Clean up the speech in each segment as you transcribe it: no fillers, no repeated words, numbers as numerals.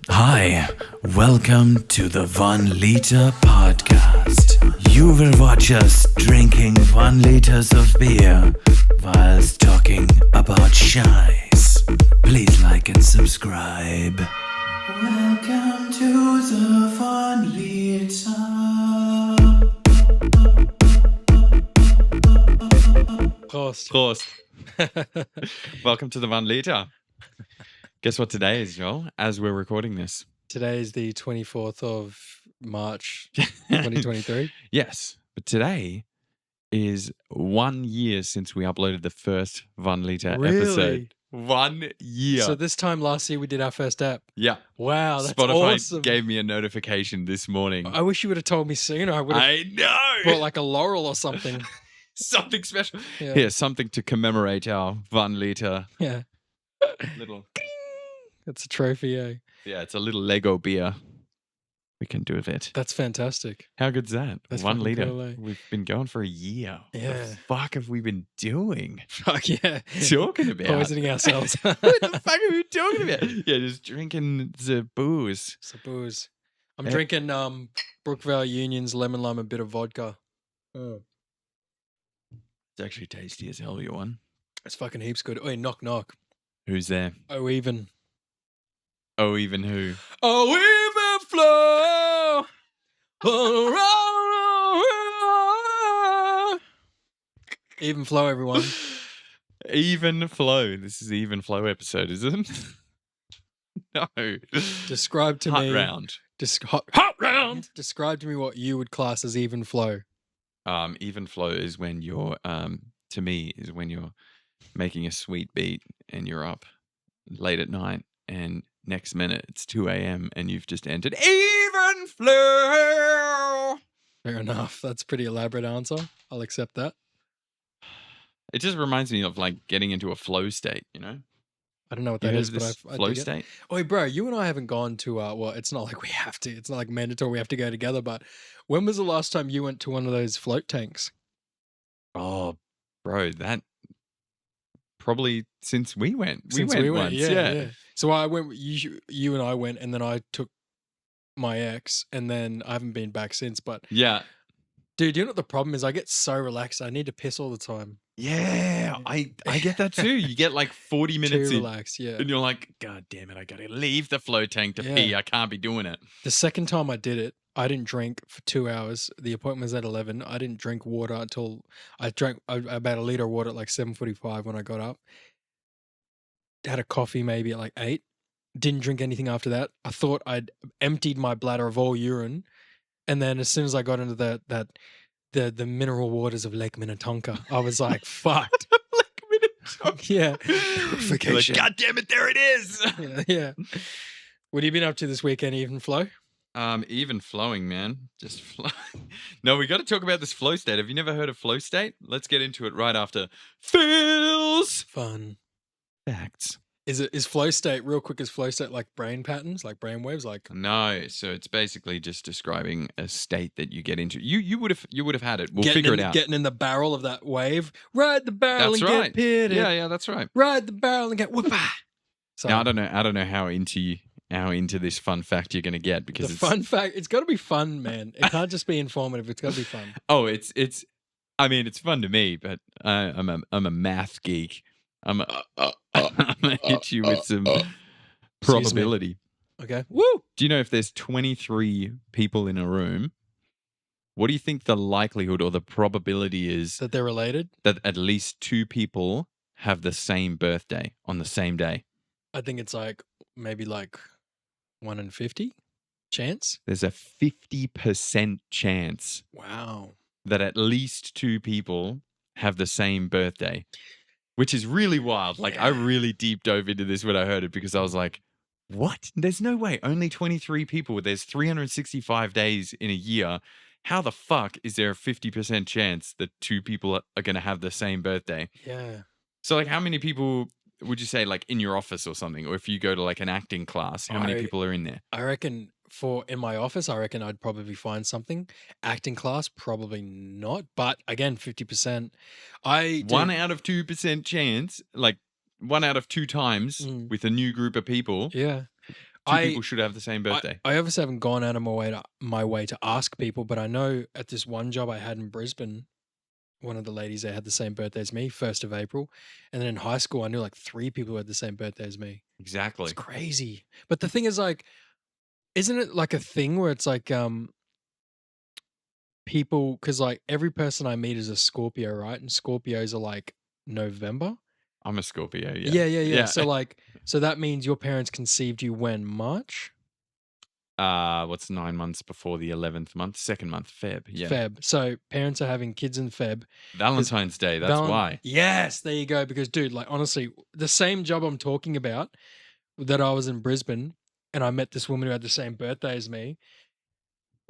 Hi, welcome to the 1 Liter Podcast. You will watch us drinking 1 liters of beer whilst talking about shies. Please like and subscribe. Welcome to the 1 Liter. Prost. Prost. Welcome to the 1 Liter. Guess what today is, Joel, as we're recording this? Today is the 24th of March, 2023. Yes, but today is 1 year since we uploaded the first 1 Liter episode. 1 year. So this time last year we did our first app. Yeah. Wow, that's Spotify awesome. gave me a notification this morning. I wish you would have told me sooner. I would have I know. brought like a laurel or something. Something special. Yeah. Here, something to commemorate our 1 Liter Yeah. little... That's a trophy, eh? Yeah, it's a little Lego beer. We can do with it. That's fantastic. How good's that? That's 1 fucking liter. cool, eh? We've been going for a year. Yeah. What the fuck have we been doing? Fuck yeah. Talking about? Poisoning ourselves. What the fuck are we talking about? Yeah, just drinking the booze. It's a booze. I'm Yeah. drinking Brookvale Union's lemon lime and bit of vodka. Oh. It's actually tasty as hell, your one. It's fucking heaps good. Oh, knock knock. Who's there? Oh, even. Oh, even who? Oh, even flow. Even flow, everyone. Even Flow. This is the Even Flow episode, is it? No. Describe to Hot me. round. Hot round. Describe to me what you would class as even flow. Even Flow is when you're, to me, is when you're making a sweet beat and you're up late at night and next minute it's 2 a.m. and you've just entered Even Flow. Fair enough. That's a pretty elaborate answer. I'll accept that. It just reminds me of like getting into a flow state, you know? I don't know what You that heard is, of but this I flow dig it. state? Oh, bro, you and I haven't gone to, well, it's not like we have to. It's not like mandatory we have to go together, but when was the last time you went to one of those float tanks? Oh, bro, that probably since we went. Since we went, once, yeah. So I went, you and I went, and then I took my ex, and then I haven't been back since, but Yeah. dude, you know what the problem is? I get so relaxed. I need to piss all the time. Yeah, I get that too. You get like 40 minutes Too in relaxed, yeah. and you're like, God damn it, I gotta leave the flow tank to Yeah. pee. I can't be doing it. The second time I did it, I didn't drink for 2 hours. The appointment was at 11. I didn't drink water until I drank about a liter of water at like 7:45 when I got up. Had a coffee maybe at like 8. Didn't drink anything after that. I thought I'd emptied my bladder of all urine. And then as soon as I got into the mineral waters of Lake Minnetonka, I was like, fucked. Yeah. You're like, God damn it, there it is. Yeah. What have you been up to this weekend, Even Flow? Even flowing, man. Just flow. No, we got to talk about this flow state. Have you never heard of flow state? Let's get into it right after Phil's Fun. facts. Is flow state, real quick, is flow state like brain patterns, like brain waves? Like, No, so it's basically just describing a state that you get into. You would have had it. We'll getting figure in, it out. Getting in the barrel of that wave. Ride the barrel That's and right. get pitted. Yeah, that's right. Ride the barrel and get whoopah. So Now I don't know how into this fun fact you're gonna get because the it's fun fact, it's got to be fun, man. It can't just be informative. It's got to be fun. Oh, it's I mean it's fun to me, but I'm a math geek. I'm gonna hit you with some probability. Okay. Woo! Do you know if there's 23 people in a room, what do you think the likelihood or the probability is That they're related? that at least 2 people have the same birthday on the same day? I think it's like maybe like 1 in 50 chance. There's a 50% chance Wow. that at least 2 people have the same birthday, which is really wild. Like, I Yeah. really deep dove into this when I heard it because I was like, what? There's no way. Only 23 people. There's 365 days in a year. How the fuck is there a 50% chance that 2 people are going to have the same birthday? Yeah. So, like, how many people would you say, like, in your office or something? Or if you go to, like, an acting class, how many I- people are in there? I reckon in my office, I reckon I'd probably find something. Acting class, probably not. But again, 50%. 1 out of 2% chance, like 1 out of 2 times Mm. with a new group of people. Yeah. Two I people should have the same birthday. I obviously haven't gone out of my way to ask people, but I know at this one job I had in Brisbane, one of the ladies there had the same birthday as me, 1st of April. And then in high school, I knew like 3 people who had the same birthday as me. Exactly. It's crazy. But the thing is, like, isn't it like a thing where it's like people, because like every person I meet is a Scorpio, right? And Scorpios are like November. I'm a Scorpio. Yeah. Yeah. So that means your parents conceived you when? March? What's 9 months before the 11th month? Second month, Feb. Yeah. Feb. So parents are having kids in Feb. Valentine's Day. That's why. Yes, there you go. Because dude, like honestly, the same job I'm talking about that I was in Brisbane and I met this woman who had the same birthday as me.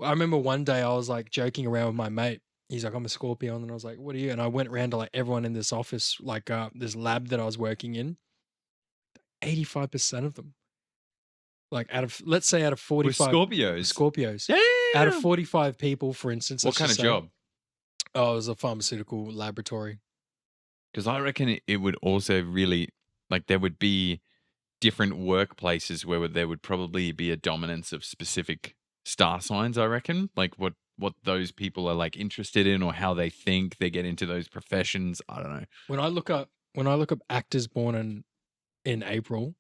I remember one day I was like joking around with my mate. He's like, I'm a Scorpio. And I was like, what are you? And I went around to like everyone in this office, like this lab that I was working in. 85% of them. Like let's say out of We're 45 Scorpios. Scorpios. Damn. Out of 45 people, for instance. What kind of job? Oh, it was a pharmaceutical laboratory. Because I reckon it would also really, like, there would be different workplaces where there would probably be a dominance of specific star signs, I reckon. Like what those people are like interested in or how they think they get into those professions. I don't know. When I look up actors born in April,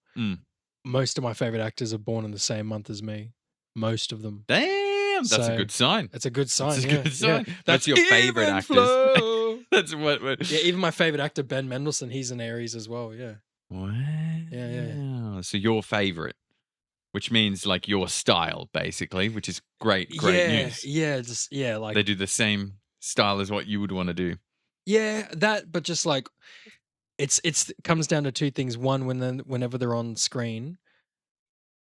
most of my favorite actors are born in the same month as me. Most of them. Damn, that's a good sign. That's a good sign. That's a yeah, good sign. Yeah. That's your favorite actors. That's what. Yeah, even my favorite actor, Ben Mendelsohn, he's an Aries as well. Yeah. Wow. Yeah. So your favorite, which means like your style, basically, which is great news. Yeah, like they do the same style as what you would want to do. Yeah, that, but just like it comes down to two things. One, whenever they're on screen,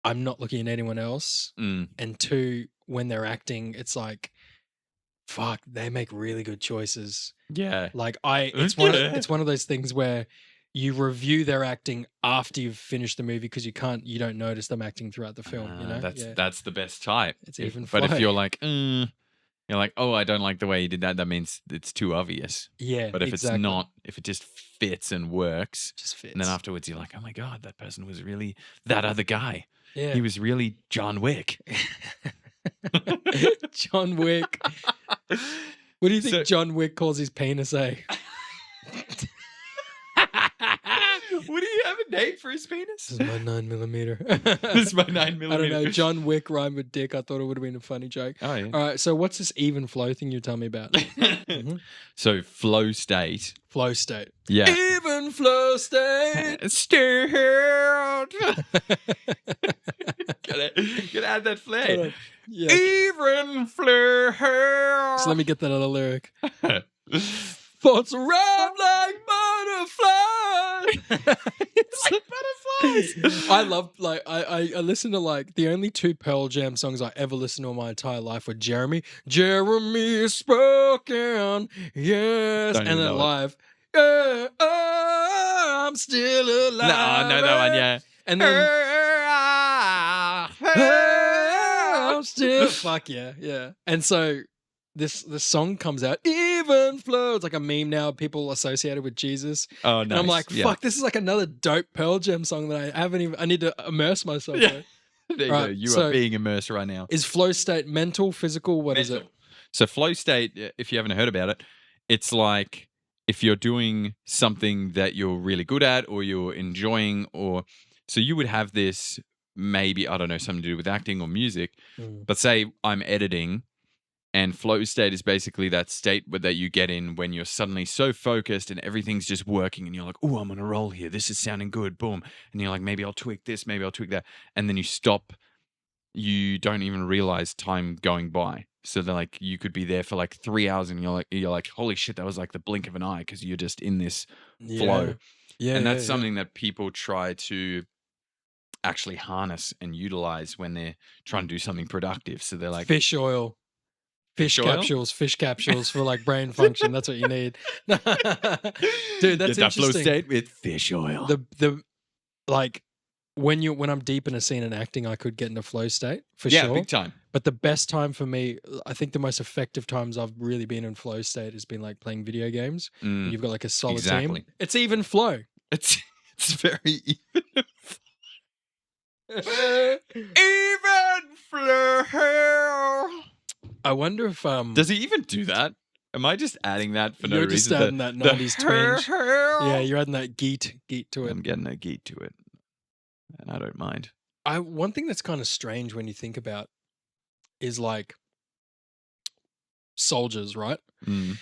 I'm not looking at anyone else, and two, when they're acting, it's like, fuck, they make really good choices. Yeah, like it's one of those things where you review their acting after you've finished the movie because you don't notice them acting throughout the film. You know, that's the best type. It's even. But if you're like, oh, I don't like the way you did that, that means it's too obvious. Yeah, but if it's not, if it just fits and works, just fits. And then afterwards you're like, oh my god, that person was really that other guy. Yeah, he was really John Wick. John Wick. What do you think John Wick calls his penis, eh? What do you have a name for his penis? This is my 9mm. This is my 9mm. I don't know. John Wick rhymed with dick. I thought it would have been a funny joke. Oh, yeah. All right. So what's this even flow thing you tell me about? So flow state. Flow state. Yeah. Even flow state. Stirred. Gotta add that flair. Yeah. Even flow. So let me get that other lyric. Thoughts arrive like butterflies. It's like butterflies. I love, like, I listen to, like, the only 2 Pearl Jam songs I ever listened to in my entire life were Jeremy. Jeremy is spoken, yes. And then live, yeah, oh, I'm still alive. No, I know that one, yeah. And then, I'm still, fuck yeah. And so, this song comes out, even flow. It's like a meme now, people associated with Jesus. Oh, nice. And I'm like, fuck, this is like another dope Pearl Jam song that I need to immerse myself in. There you go. You are being immersed right now. Is flow state mental, physical? What is it? So flow state, if you haven't heard about it, it's like if you're doing something that you're really good at or you're enjoying, so you would have this, maybe, I don't know, something to do with acting or music, but say I'm editing. And flow state is basically that state that you get in when you're suddenly so focused and everything's just working and you're like, oh, I'm on a roll here. This is sounding good. Boom. And you're like, maybe I'll tweak this. Maybe I'll tweak that. And then you stop. You don't even realize time going by. So they're like, you could be there for like 3 hours and you're like, holy shit, that was like the blink of an eye because you're just in this flow. Yeah. And that's something that people try to actually harness and utilize when they're trying to do something productive. So they're like, fish oil. Fish capsules for like brain function. That's what you need. Dude, that's that flow interesting. state with fish oil. The like when I'm deep in a scene and acting, I could get into flow state for sure. Yeah, big time. But the best time for me, I think the most effective times I've really been in flow state has been like playing video games. You've got like a solid team. It's even flow. It's very even. Even flow. I wonder if Does he even do that? Am I just adding that for no you're just reason? adding that 90s twinge. Yeah, Yeah, you're adding that geet to it. I'm getting a geek to it, and I don't mind. One thing that's kind of strange when you think about is like soldiers, right? Mm.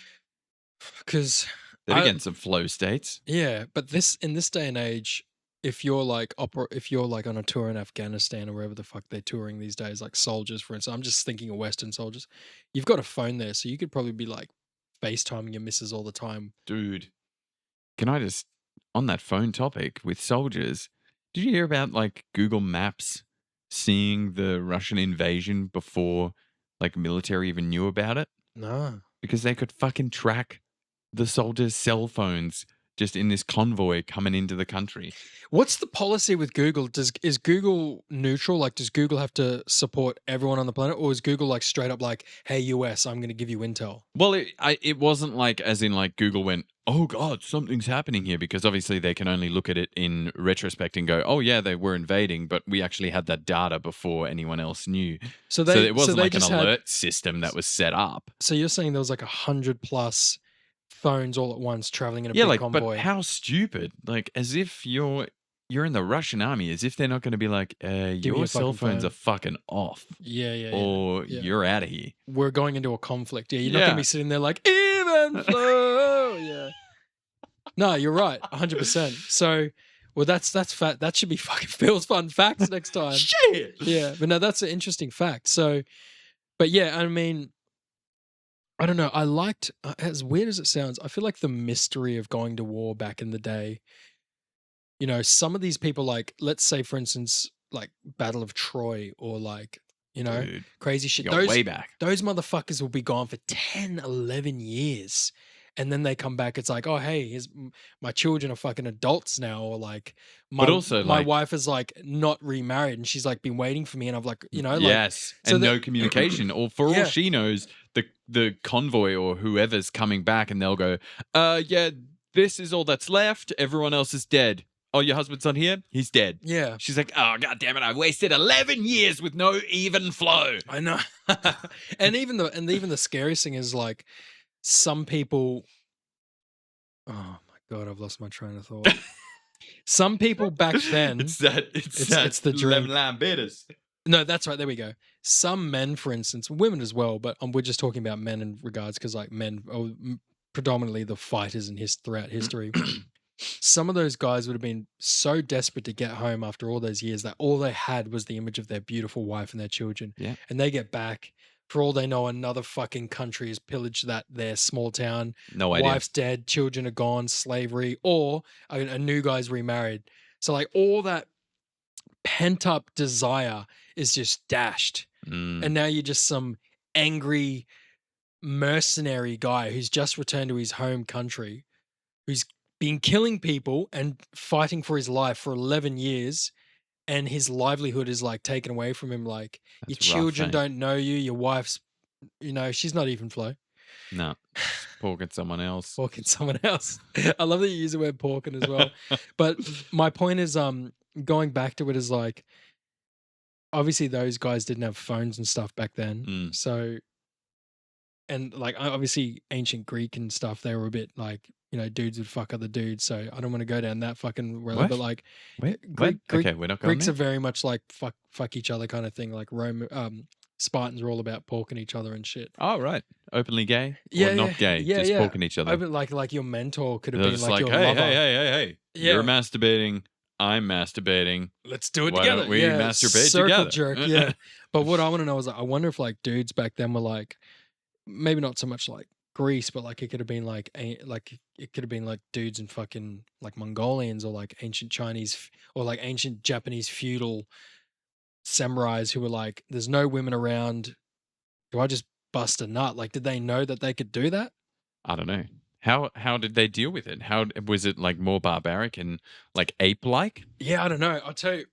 Because Then again, some flow states. yeah, but in this day and age, if you're like on a tour in Afghanistan or wherever the fuck they're touring these days, like soldiers, for instance, I'm just thinking of Western soldiers. You've got a phone there, so you could probably be like FaceTiming your missus all the time. Dude, can I just, on that phone topic with soldiers, did you hear about like Google Maps seeing the Russian invasion before like military even knew about it? No. Because they could fucking track the soldiers' cell phones just in this convoy coming into the country. What's the policy with Google? Is Google neutral? Like, does Google have to support everyone on the planet, or is Google like straight up like, "Hey US, I'm going to give you intel"? Well, it wasn't like as in like Google went, "Oh God, something's happening here," because obviously they can only look at it in retrospect and go, "Oh yeah, they were invading, but we actually had that data before anyone else knew." So it wasn't like an alert system that was set up. So you're saying there was like 100+ phones all at once traveling in a big convoy? But how stupid! Like as if you're in the Russian army, as if they're not going to be like, me your your cell fucking phones phone." are fucking off, Yeah. or Yeah. you're out of here. We're going into a conflict. Yeah, you're not going to Yeah. be sitting there like even flow. Yeah. No, you're right, 100%. So, well, that's fat. That should be fucking Phil's fun facts next time. Shit. Yeah, but no, that's an interesting fact. So, but yeah, I mean, I don't know. I liked, as weird as it sounds, I feel like the mystery of going to war back in the day. You know, some of these people, like, let's say, for instance, like Battle of Troy or like, you know, Dude, crazy shit. you go way back. Those motherfuckers will be gone for 10, 11 years. And then they come back. It's like, oh, hey, my children are fucking adults now. Or like, But also, my like- wife is like not remarried and she's like been waiting for me. And I've like, you know, like, yes, so and that- no communication. Or for Yeah. all she knows, the convoy or whoever's coming back, and they'll go, yeah, this is all that's left. Everyone else is dead. Oh, your husband's not here? He's dead. yeah, She's like, oh, God damn it, I wasted 11 years with no even flow. I know. and even the scariest thing is like some people. Oh my God, I've lost my train of thought. Some people back then. It's the drink. Lambertus. No, that's right. There we go. Some men, for instance, women as well, but we're just talking about men in regards because like men are predominantly the fighters throughout history. Some of those guys would have been so desperate to get home after all those years that all they had was the image of their beautiful wife and their children. Yeah. And they get back. For all they know, another fucking country has pillaged their small town. No idea. Wife's dead, children are gone, slavery, or a new guy's remarried. So like all that pent up desire is just dashed. Mm. And now you're just some angry mercenary guy who's just returned to his home country, who's been killing people and fighting for his life for 11 years. And his livelihood is like taken away from him. Like your That's rough, children eh? don't know you. Your wife's, you know, she's not even flow. No, porking someone else. Porking someone else. I love that you use the word porking as well. But my point is, going back to it is like, obviously those guys didn't have phones and stuff back then. Mm. So, and like obviously ancient Greek and stuff, they were a bit like, you know, dudes would fuck other dudes. So I don't want to go down that fucking road. What? But like, Wait, Greek- okay, we're not going Greeks are there. very much like fuck each other kind of thing. Like Spartans are all about porking each other and shit. Oh, right. Openly gay? Yeah, or not yeah, gay? yeah, just yeah. porking each other. Open, like your mentor could have They're been just like like, your hey, lover. hey. Yeah. You're masturbating. I'm masturbating. Let's do it Why together. don't we yeah, masturbate circle together? jerk. Yeah. But what I want to know is, like, I wonder if like dudes back then were like, maybe not so much like Greece, but like it could have been like it could have been like dudes in fucking like Mongolians or like ancient Chinese or like ancient Japanese feudal samurais who were like, there's no women around. Do I just bust a nut? Like, did they know that they could do that? I don't know. How did they deal with it? How was it like more barbaric and like ape-like? Yeah, I don't know. I'll tell you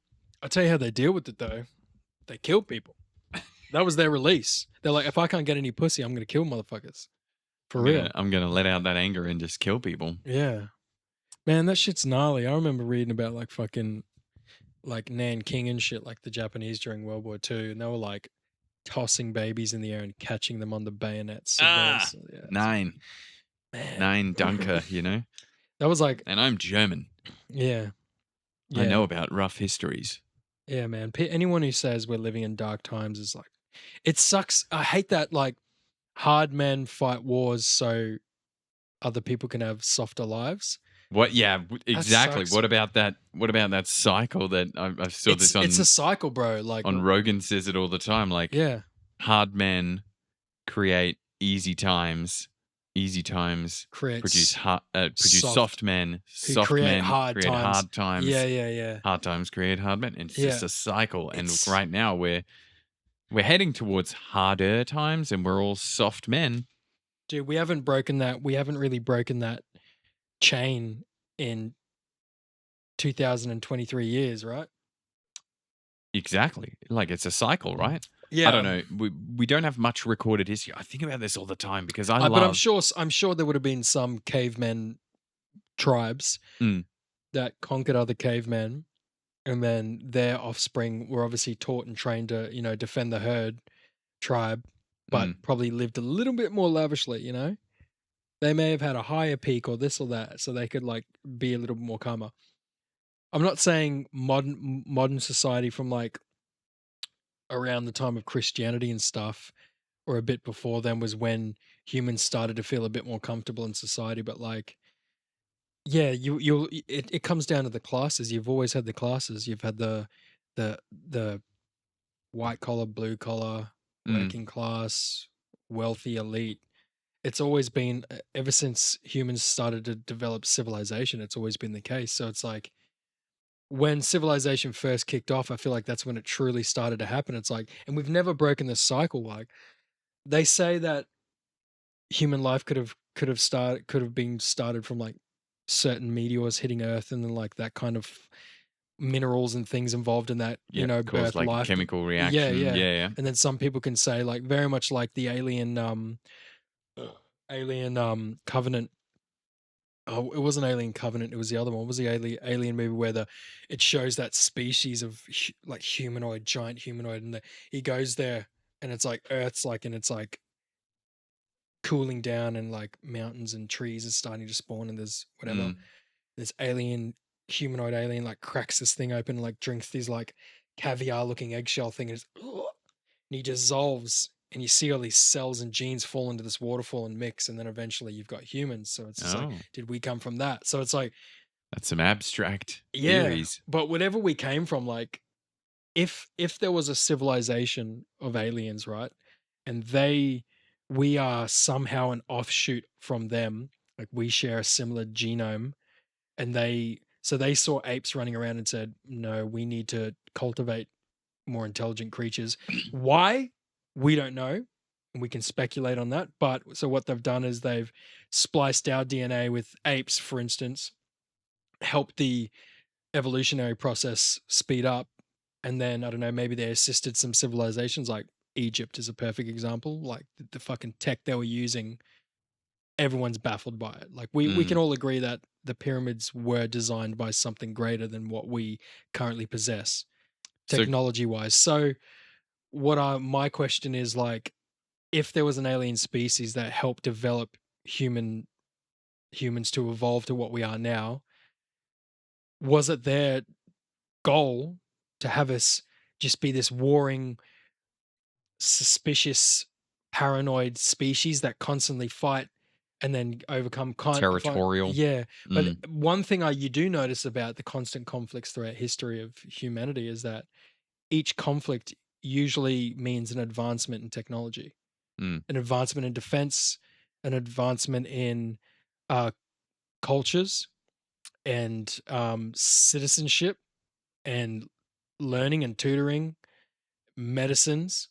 how they deal with it though. They kill people. That was their release. They're like, if I can't get any pussy, I'm gonna kill motherfuckers. For real. I'm gonna let out that anger and just kill people. Yeah. Man, that shit's gnarly. I remember reading about like fucking like Nanking and shit, like the Japanese during World War II, and they were like tossing babies in the air and catching them on the bayonets of theirs. Yeah, Nine man, Dunker, you know. that was like, And I'm German. yeah, I yeah, know about rough histories. yeah, man. Anyone who says we're living in dark times is like, it sucks. I hate that. Like, hard men fight wars so other people can have softer lives. What? Yeah, exactly. sucks. What about that? What about that cycle that I saw this on? It's a cycle, bro. Like, on Rogan says it all the time. Like, yeah, hard men create easy times. Easy times produce soft men. Soft create men hard create times. hard times. Yeah. Hard times create hard men. And it's Yeah. just a cycle. And It's- right now we're heading towards harder times, and we're all soft men. Dude, we haven't really broken that chain in 2023 years, right? Exactly. Like, it's a cycle, right? Yeah. I don't know. We don't have much recorded history. I think about this all the time because but I'm sure there would have been some cavemen tribes Mm. that conquered other cavemen, and then their offspring were obviously taught and trained to, defend the herd tribe, but probably lived a little bit more lavishly, you know? They may have had a higher peak or this or that, so they could like be a little bit more calmer. I'm not saying modern society from like around the time of Christianity and stuff, or a bit before then, was when humans started to feel a bit more comfortable in society. But like, yeah, it comes down to the classes. You've always had the classes. You've had the white collar, blue collar, working class, wealthy, elite. It's always been, ever since humans started to develop civilization, it's always been the case. So it's like, when civilization first kicked off, I feel like that's when it truly started to happen. It's like, and we've never broken this cycle. Like, they say that human life could have been started from like certain meteors hitting Earth, and then like that kind of minerals and things involved in that, cause birth like life. chemical reaction. Yeah. And then some people can say, like, very much like the Alien Covenant. Oh, it wasn't Alien Covenant. It was the other one. It was the Alien movie where it shows that species of like giant humanoid, and he goes there, and it's like Earth's like, and it's like cooling down, and like mountains and trees are starting to spawn, and there's whatever. This humanoid alien like cracks this thing open, and like drinks these like caviar looking eggshell thing, and he dissolves, and you see all these cells and genes fall into this waterfall and mix, and then eventually you've got humans. So it's just like, did we come from that? So it's like, that's some abstract theories. But whatever we came from, like, if there was a civilization of aliens, right, and we are somehow an offshoot from them, like we share a similar genome, and they saw apes running around and said, no, we need to cultivate more intelligent creatures. Why? We don't know, and we can speculate on that. But so what they've done is they've spliced our DNA with apes, for instance, helped the evolutionary process speed up, and then I don't know, maybe they assisted some civilizations. Like Egypt is a perfect example. Like the fucking tech they were using, everyone's baffled by it. Like we can all agree that the pyramids were designed by something greater than what we currently possess, technology wise. So my question is, like, if there was an alien species that helped develop humans to evolve to what we are now, was it their goal to have us just be this warring, suspicious, paranoid species that constantly fight and then overcome territorial? Yeah. But one thing you do notice about the constant conflicts throughout history of humanity is that each conflict usually means an advancement in technology, an advancement in defense, an advancement in cultures and citizenship and learning and tutoring, medicines,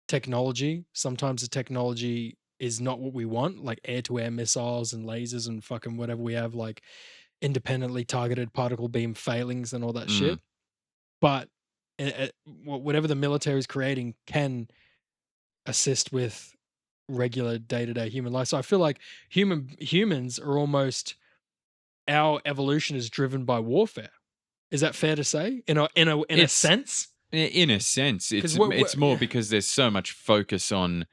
technology. Sometimes the technology is not what we want, like air-to-air missiles and lasers and fucking whatever we have, like independently targeted particle beam failings and all that shit. But whatever the military is creating can assist with regular day-to-day human life. So I feel like humans are almost, our evolution is driven by warfare. Is that fair to say? In a It's- sense? In a sense, 'Cause it's more yeah. because there's so much focus on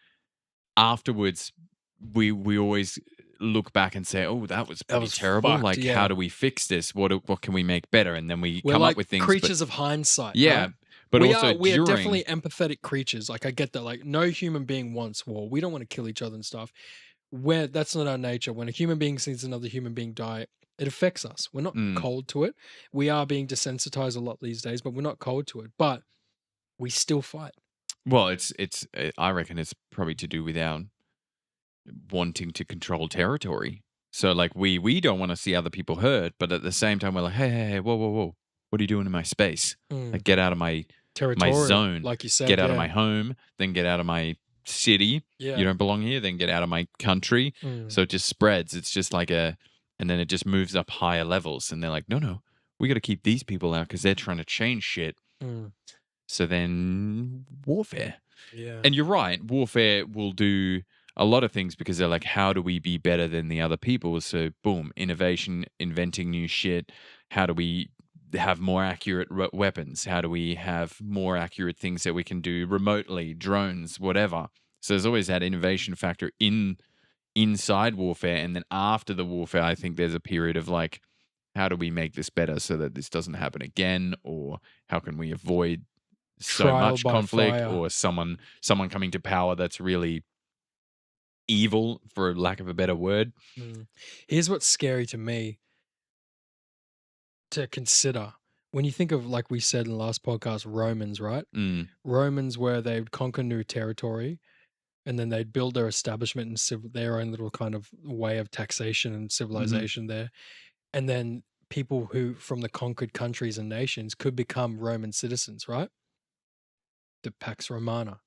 afterwards. We always look back and say, "Oh, that was pretty was terrible. fucked, Like, yeah. how do we fix this? What can we make better?" And then we We're come like up with things. creatures of hindsight. Yeah, right? but we also are during definitely empathetic creatures. Like I get that. Like no human being wants war. We don't want to kill each other and stuff. That's not our nature. When a human being sees another human being die, it affects us. We're not Mm. cold to it. We are being desensitized a lot these days, but we're not cold to it. But we still fight. Well, it's I reckon it's probably to do with our wanting to control territory. So like we don't want to see other people hurt, but at the same time we're like, hey, whoa, what are you doing in my space? Like get out of my Territorial, zone. like you said. Get out of yeah. my home, then get out of my city. Yeah. You don't belong here, then get out of my country. So it just spreads. It's just like and then it just moves up higher levels. And they're like, no, we got to keep these people out because they're trying to change shit. So then warfare. Yeah. And you're right, warfare will do a lot of things because they're like, how do we be better than the other people? So boom, innovation, inventing new shit. How do we have more accurate weapons? How do we have more accurate things that we can do remotely, drones, whatever? So there's always that innovation factor inside warfare. And then after the warfare, I think there's a period of like, how do we make this better so that this doesn't happen again? Or how can we avoid so Trial much by conflict fire. or someone coming to power that's really evil, for lack of a better word? Here's what's scary to me to consider. When you think of, like we said in the last podcast, Romans, right? Romans, where they'd conquer new territory and then they'd build their establishment and their own little kind of way of taxation and civilization there. And then people who from the conquered countries and nations could become Roman citizens, right? The Pax Romana.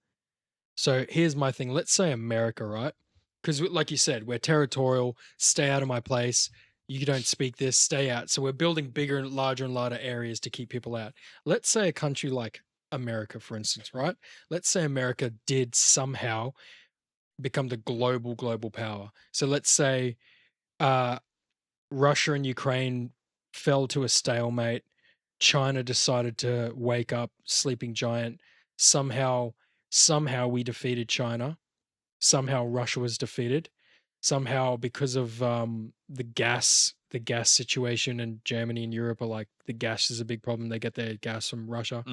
So here's my thing. Let's say America, right? Because like you said, we're territorial, stay out of my place. You don't speak this, stay out. So we're building bigger and larger areas to keep people out. Let's say a country like America, for instance, right? Let's say America did somehow become the global power. So let's say Russia and Ukraine fell to a stalemate. China decided to wake up, sleeping giant. Somehow we defeated China. Somehow Russia was defeated. Somehow because of the gas situation in Germany and Europe are like the gas is a big problem. They get their gas from Russia.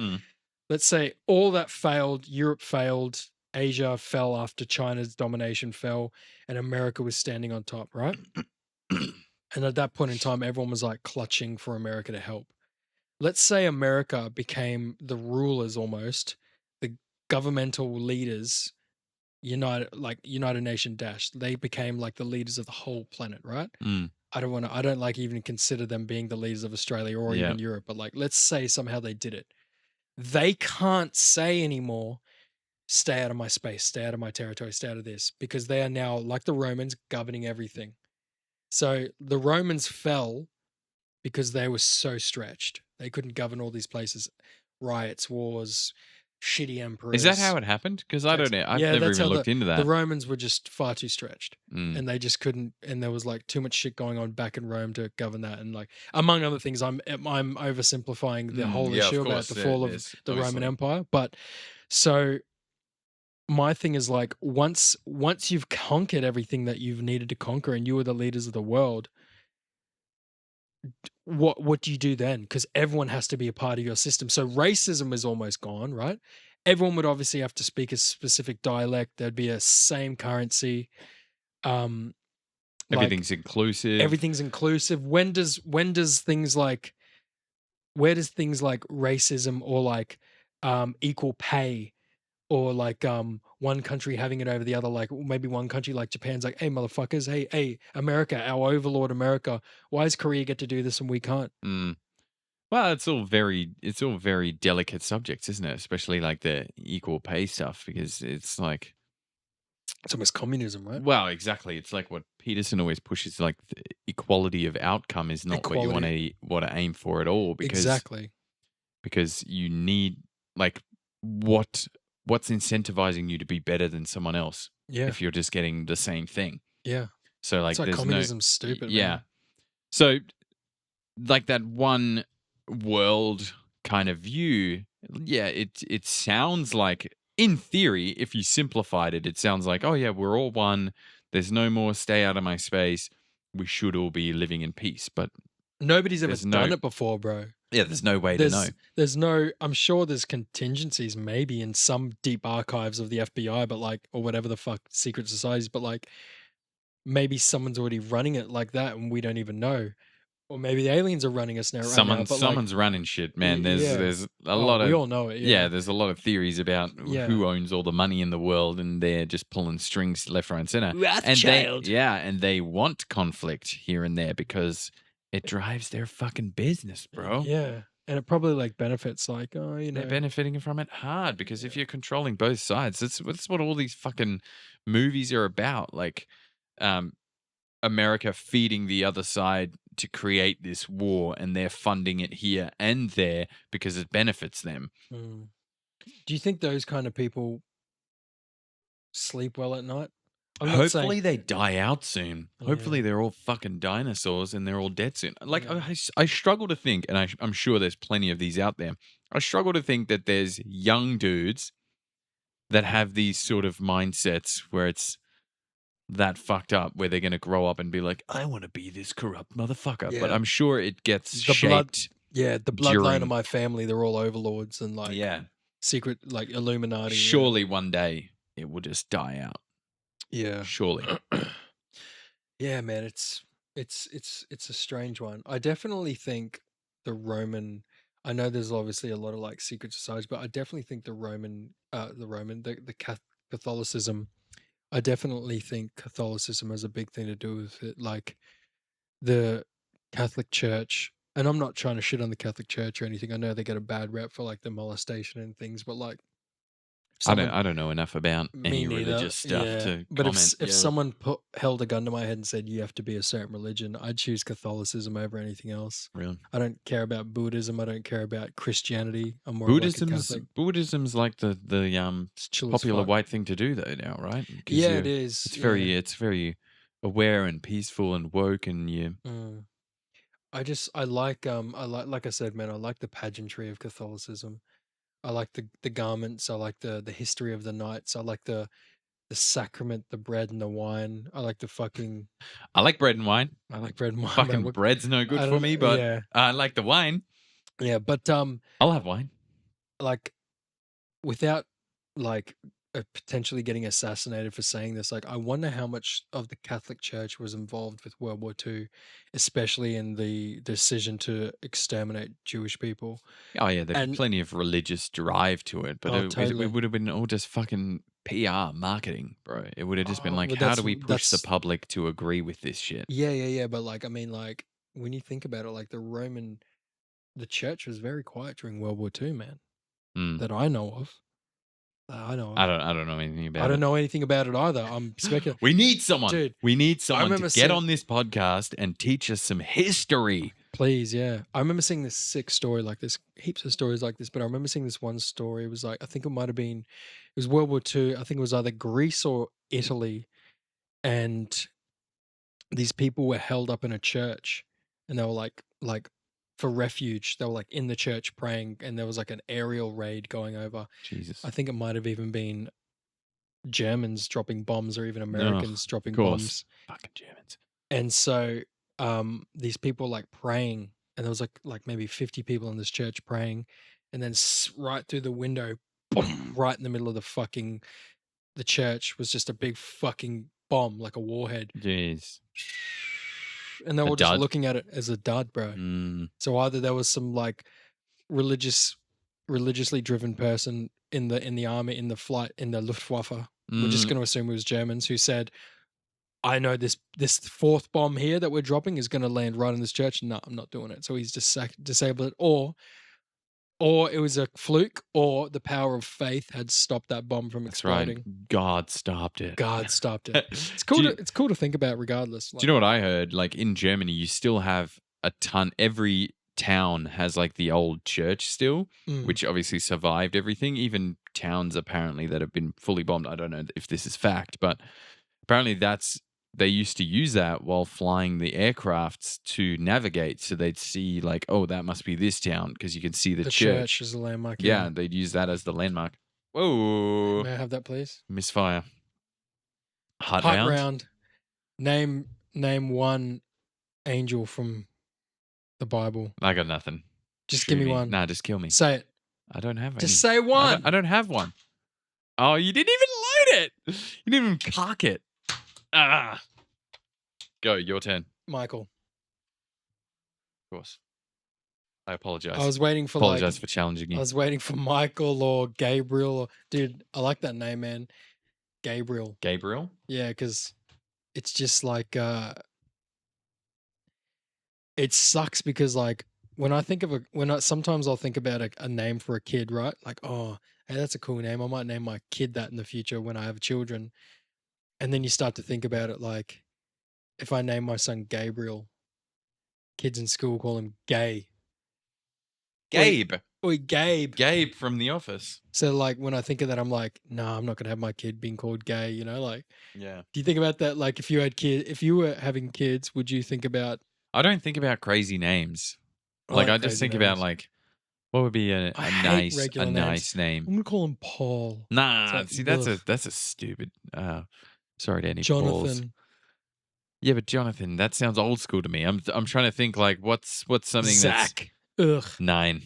Let's say all that failed. Europe failed. Asia fell after China's domination fell, and America was standing on top, right? And at that point in time, everyone was like clutching for America to help. Let's say America became the rulers almost, the governmental leaders, United Nation they became like the leaders of the whole planet, right? I don't like even consider them being the leaders of Australia or even Europe, but like let's say somehow they did it. They can't say anymore, stay out of my space, stay out of my territory, stay out of this, because they are now like the Romans governing everything. So the Romans fell because they were so stretched. They couldn't govern all these places. Riots, wars, shitty emperors. Is that how it happened? Because I don't know. I've Yeah, never that's even how looked into that. The Romans were just far too stretched. Mm. And they just couldn't, and there was like too much shit going on back in Rome to govern that. And like, among other things, I'm oversimplifying the whole issue about the fall of the Roman Empire. But so my thing is like, once you've conquered everything that you've needed to conquer and you were the leaders of the world, what do you do then? Because everyone has to be a part of your system. So racism is almost gone, right? Everyone would obviously have to speak a specific dialect. There'd be a same currency. Everything's inclusive. Everything's inclusive. Where does things like racism or like equal pay or like one country having it over the other, like maybe one country like Japan's like, hey motherfuckers, hey America, our overlord America, why does Korea get to do this and we can't? Well, it's all very delicate subjects, isn't it? Especially like the equal pay stuff, because it's like it's almost communism, right? Well, exactly. It's like what Peterson always pushes, like the equality of outcome is not what you want to aim for at all. Because you need like what's incentivizing you to be better than someone else if you're just getting the same thing. Yeah. So like it's like there's communism's stupid. Yeah. Man. So like that one world kind of view, yeah, it sounds like, in theory, if you simplified it, it sounds like, oh yeah, we're all one. There's no more stay out of my space. We should all be living in peace. But Nobody's ever there's done no, it before, bro. yeah, there's no way to know. There's no, I'm sure there's contingencies maybe in some deep archives of the FBI, but like, or whatever the fuck, secret societies, but like, maybe someone's already running it like that and we don't even know. Or maybe the aliens are running us now. Right now, but Someone's running shit, man. There's a lot of, we all know it. yeah, there's a lot of theories about Yeah. who owns all the money in the world, and they're just pulling strings left, right, and center. Rothschild. And they want conflict here and there because it drives their fucking business, bro. Yeah. And it probably like benefits, like, oh, you know. They're benefiting from it hard because if you're controlling both sides, that's what all these fucking movies are about. Like, America feeding the other side to create this war, and they're funding it here and there because it benefits them. Mm. Do you think those kind of people sleep well at night? I'm not Hopefully saying, they die out soon. Hopefully Yeah. they're all fucking dinosaurs and they're all dead soon. Like, Yeah. I struggle to think, and I'm sure there's plenty of these out there. I struggle to think that there's young dudes that have these sort of mindsets where it's that fucked up, where they're going to grow up and be like, I want to be this corrupt motherfucker. But Yeah. I'm sure it gets The blood- shaped. yeah, the bloodline during- of my family, they're all overlords and like Yeah. secret, like Illuminati. Surely one day it will just die out. Yeah. Surely. Yeah, man, it's a strange one. I definitely think the Roman. I know there's obviously a lot of like secret societies, but I definitely think the Catholicism. I definitely think Catholicism has a big thing to do with it. Like the Catholic Church, and I'm not trying to shit on the Catholic Church or anything. I know they get a bad rep for like the molestation and things, but like I don't know enough about any Me neither, religious stuff yeah. to But comment. if Yeah. someone held a gun to my head and said you have to be a certain religion, I'd choose Catholicism over anything else. Really? I don't care about Buddhism. I don't care about Christianity. I'm more of like a Catholic. Buddhism's like the It's chill as popular fuck. white thing to do though now, right? 'Cause Yeah, it you're- is. It's yeah. very aware and peaceful and woke, and you Mm. I like like I said, man, I like the pageantry of Catholicism. I like the garments. I like the history of the knights. I like the sacrament, the bread and the wine. I like the fucking. I like bread and wine. I like bread and wine. Fucking man. bread's no good I for don't- me, but yeah, I like the wine. yeah, but I'll have wine. like without like potentially getting assassinated for saying this, like I wonder how much of the Catholic Church was involved with World War II, especially in the decision to exterminate Jewish people. Oh yeah, there's And- plenty of religious drive to it, but Oh, it totally. would have been all just fucking PR marketing, bro. It would have just been Oh, like, but how do we push the that's- public to agree with this shit? Yeah. But like, I mean, like when you think about it, like the church was very quiet during World War II, man. Mm. That I know of. I know. Of. I don't know anything about it. I don't know anything about it either. I'm speculating. We need someone. Dude, we need someone to remember get seeing- on this podcast and teach us some history. Please, yeah. I remember seeing this sick story like this, heaps of stories like this, but I remember seeing this one story. It was like, I think it might have been, it was World War II. I think it was either Greece or Italy. And these people were held up in a church and they were like for refuge. They were like in the church praying and there was like an aerial raid going over. Jesus. I think it might have even been Germans dropping bombs or even Americans dropping course. bombs. Fucking Germans. And so these people like praying, and there was like maybe 50 people in this church praying, and then right through the window, boom, right in the middle of the church was just a big fucking bomb, like a warhead. Jeez. And they A were just dud? looking at it as a dud, bro. Mm. So either there was some like religiously driven person in the army, in the flight, in the Luftwaffe. We're just Mm. going to assume it was Germans who said, I know this fourth bomb here that we're dropping is going to land right in this church. No, I'm not doing it. So he's just disabled it. Or it was a fluke, or the power of faith had stopped that bomb from That's right. exploding. God stopped it. God stopped it. It's cool. It's cool to think about, regardless. Do you know what I heard? Like in Germany, you still have a ton. Every town has like the old church still, Mm. which obviously survived everything. Even towns apparently that have been fully bombed. I don't know if this is fact, but apparently that's they used to use that while flying the aircrafts to navigate. So they'd see like, oh, that must be this town because you can see the church. is a landmark. Yeah, they'd use that as the landmark. Whoa. May I have that, please? Misfire. Hut Hot round. round. Name one angel from the Bible. I got nothing. Just Shoot give me one. Nah, just kill me. Say it. I don't have any. Just say one. I don't have one. Oh, you didn't even load it. You didn't even cock it. Ah. Go, your turn. Michael. Of course. I apologize. I was waiting for apologize for challenging you. I was waiting for Michael or Gabriel. Dude, I like that name, man. Gabriel. Gabriel? Yeah, because it's just like it sucks because like when I think of sometimes I'll think about a name for a kid, right? Like, oh, hey, that's a cool name. I might name my kid that in the future when I have children. And then you start to think about it like, if I name my son Gabriel, kids in school call him Gay. Gabe. Oi, Gabe. Gabe from The Office. So like when I think of that, I'm like, nah, I'm not gonna have my kid being called gay, you know? Like, Yeah. do you think about that? Like if you were having kids, would you think about I don't think about crazy names. Like I just crazy think about names. like what would be a I hate regular names. nice name. I'm gonna call him Paul. Nah, like, see ugh. that's a stupid sorry to any Pauls. Jonathan. Yeah, but Jonathan, that sounds old school to me. I'm trying to think like what's something Zach. Ugh. that's 9.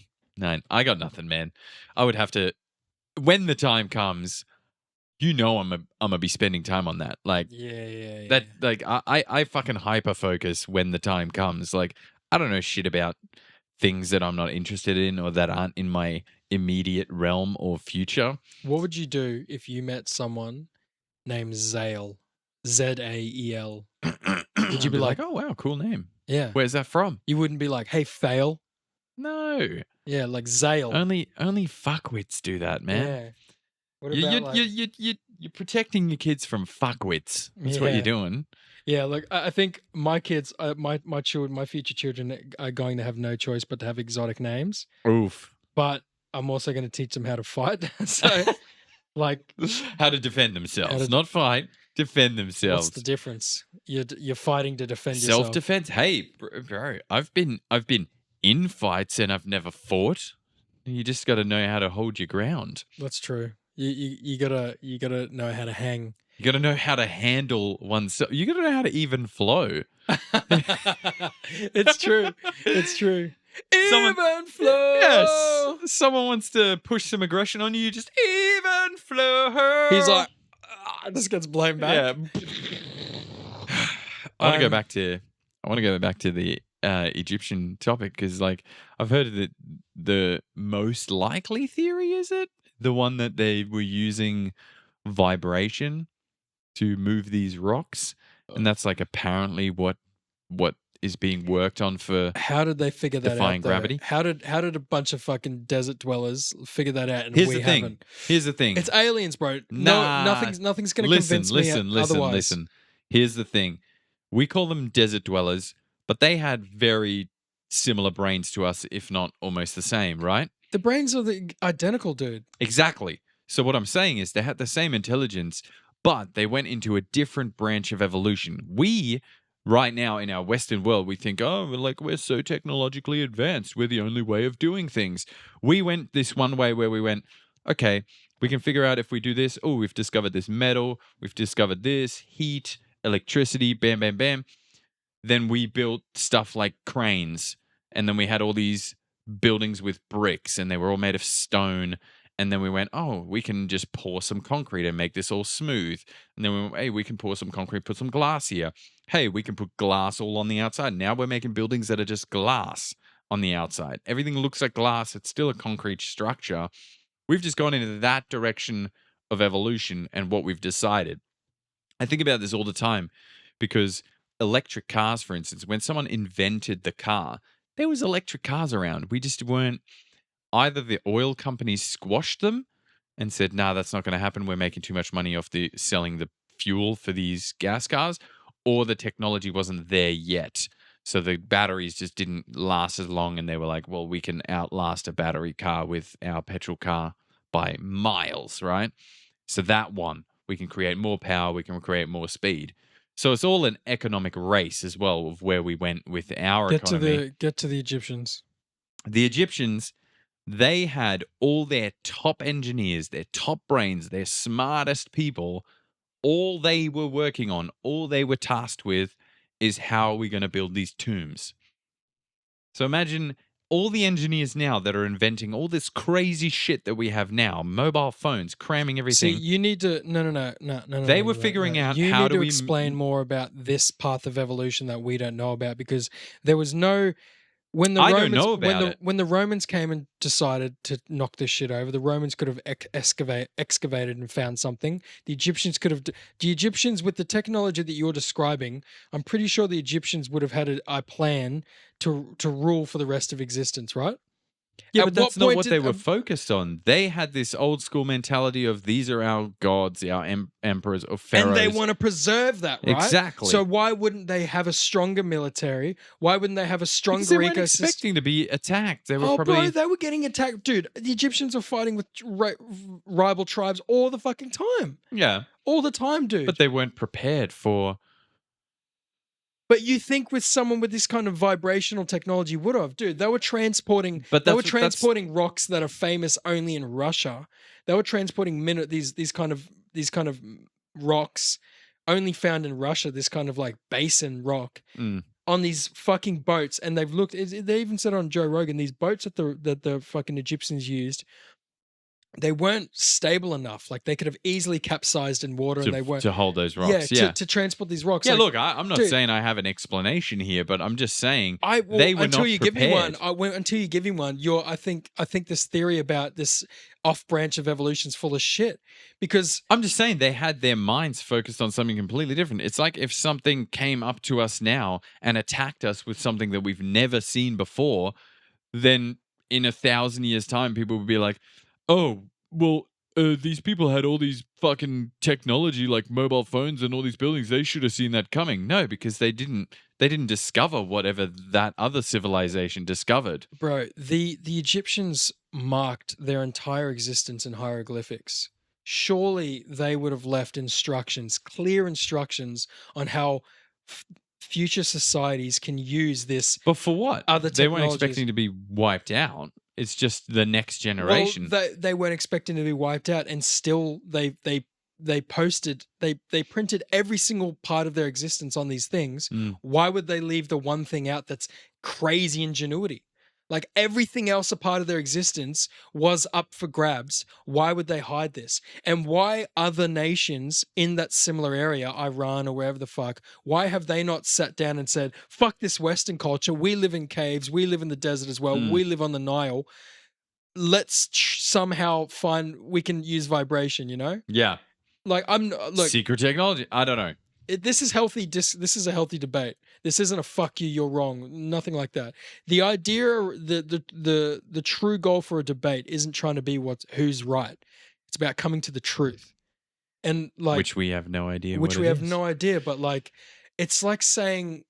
I got nothing, man. I would have to when the time comes, I'm gonna be spending time on that. Like Yeah. that like I fucking hyper focus when the time comes. Like I don't know shit about things that I'm not interested in or that aren't in my immediate realm or future. What would you do if you met someone named Zael? Zael. Would you be like, oh wow, cool name. Yeah. Where's that from? You wouldn't be like, hey, fail. No. Yeah, like Zael. Only fuckwits do that, man. Yeah. What about You're protecting your kids from fuckwits. That's what Yeah. you're doing. Yeah, like I think my kids, my future children are going to have no choice but to have exotic names. Oof. But I'm also going to teach them how to fight. So, like, How to defend themselves, How to- not fight. Defend themselves. what's the difference? You're fighting to defend yourself. Self-defense. Hey, bro, I've been in fights and I've never fought. You just got to know how to hold your ground. That's true. You gotta know how to hang. You got to know how to handle oneself. You got to know how to even flow. It's true. It's true. Someone- Even flow. Yes. Someone wants to push some aggression on you, just even flow. He's like, this gets blown back. Yeah. I want to go back to the Egyptian topic because, like, I've heard that the most likely theory is the one that they were using vibration to move these rocks, and that's like apparently what is being worked on for. How did they figure that Defying out? though? gravity? How did a bunch of fucking desert dwellers figure that out? And Here's we the thing. haven't? Here's the thing. It's aliens, bro. No, Nah. nothing's going to convince me otherwise. Listen. Here's the thing. We call them desert dwellers, but they had very similar brains to us, if not almost the same, right? The brains are identical, dude. Exactly. So what I'm saying is they had the same intelligence, but they went into a different branch of evolution. We, right now in our Western world, we think, oh, we're so technologically advanced. We're the only way of doing things. We went this one way where we went, okay, we can figure out if we do this. Oh, we've discovered this metal. We've discovered this heat, electricity, bam, bam, bam. Then we built stuff like cranes. And then we had all these buildings with bricks and they were all made of stone. And then we went, oh, we can just pour some concrete and make this all smooth. And then we went, hey, we can pour some concrete, put some glass here. Hey, we can put glass all on the outside. Now we're making buildings that are just glass on the outside. Everything looks like glass. It's still a concrete structure. We've just gone into that direction of evolution and what we've decided. I think about this all the time because electric cars, for instance, when someone invented the car, there was electric cars around. We just weren't. Either the oil companies squashed them and said, nah, that's not going to happen. We're making too much money off selling the fuel for these gas cars, or the technology wasn't there yet. So the batteries just didn't last as long. And they were like, well, we can outlast a battery car with our petrol car by miles, right? So that one, we can create more power. We can create more speed. So it's all an economic race as well of where we went with our Get economy. to the Egyptians. The Egyptians, they had all their top engineers, their top brains, their smartest people. All they were working on, all they were tasked with is how are we going to build these tombs? So imagine all the engineers now that are inventing all this crazy shit that we have now, mobile phones, cramming See, everything. you need to no. They were figuring out you how need do to we explain more about this path of evolution that we don't know about, because there was no when the I don't Romans know about it. when the Romans came and decided to knock this shit over, the Romans could have excavated and found something. The Egyptians could have the Egyptians with the technology that you're describing. I'm pretty sure the Egyptians would have had a plan to rule for the rest of existence, right? Yeah, At but that's what not point what did- they were focused on. They had this old school mentality of these are our gods, our emperors or pharaohs. And they want to preserve that, right? Exactly. So why wouldn't they have a stronger military? Why wouldn't they have a because stronger they weren't ecosystem? expecting to be attacked. They were Oh, probably bro, they were getting attacked. Dude, the Egyptians are fighting with rival tribes all the fucking time. yeah, All the time, dude. but they weren't prepared for. But you think with someone with this kind of vibrational technology would have, dude? They were transporting. But They were that's what- that's- transporting rocks that are famous only in Russia. They were transporting these kind of rocks only found in Russia. This kind of like basin rock Mm. on these fucking boats, and they've looked. They even said on Joe Rogan, these boats that the fucking Egyptians used, they weren't stable enough. Like they could have easily capsized in water, and they weren't. to hold those rocks. Yeah, To transport these rocks. yeah. Like, Look, I'm not dude, saying I have an explanation here, but I'm just saying well, they were until not you give me one. prepared. Until you give me one, I think this theory about this off branch of evolution is full of shit. Because I'm just saying they had their minds focused on something completely different. It's like if something came up to us now and attacked us with something that we've never seen before, then in 1,000 years' time, people would be like, "Oh, well, these people had all these fucking technology like mobile phones and all these buildings. They should have seen that coming." No, because they didn't. They didn't discover whatever that other civilization discovered. bro, the Egyptians marked their entire existence in hieroglyphics. Surely they would have left instructions, clear instructions on how future societies can use this. But for what? Other They weren't technologies. expecting to be wiped out. It's just the next generation. Well, they weren't expecting to be wiped out, and still they printed every single part of their existence on these things. Mm. Why would they leave the one thing out that's crazy ingenuity? Like everything else a part of their existence was up for grabs. Why would they hide this? And why other nations in that similar area, Iran or wherever the fuck, why have they not sat down and said, fuck this Western culture, we live in caves, we live in the desert as well, we live on the Nile. Let's somehow find, we can use vibration, you know? Yeah. Like look, Secret technology. I don't know. this is healthy. This is a healthy debate. This isn't a fuck you, you're wrong. Nothing like that. The idea, the true goal for a debate isn't trying to be who's right. It's about coming to the truth, and like Which we have no idea. which what we it have is. no idea. But like, it's like saying,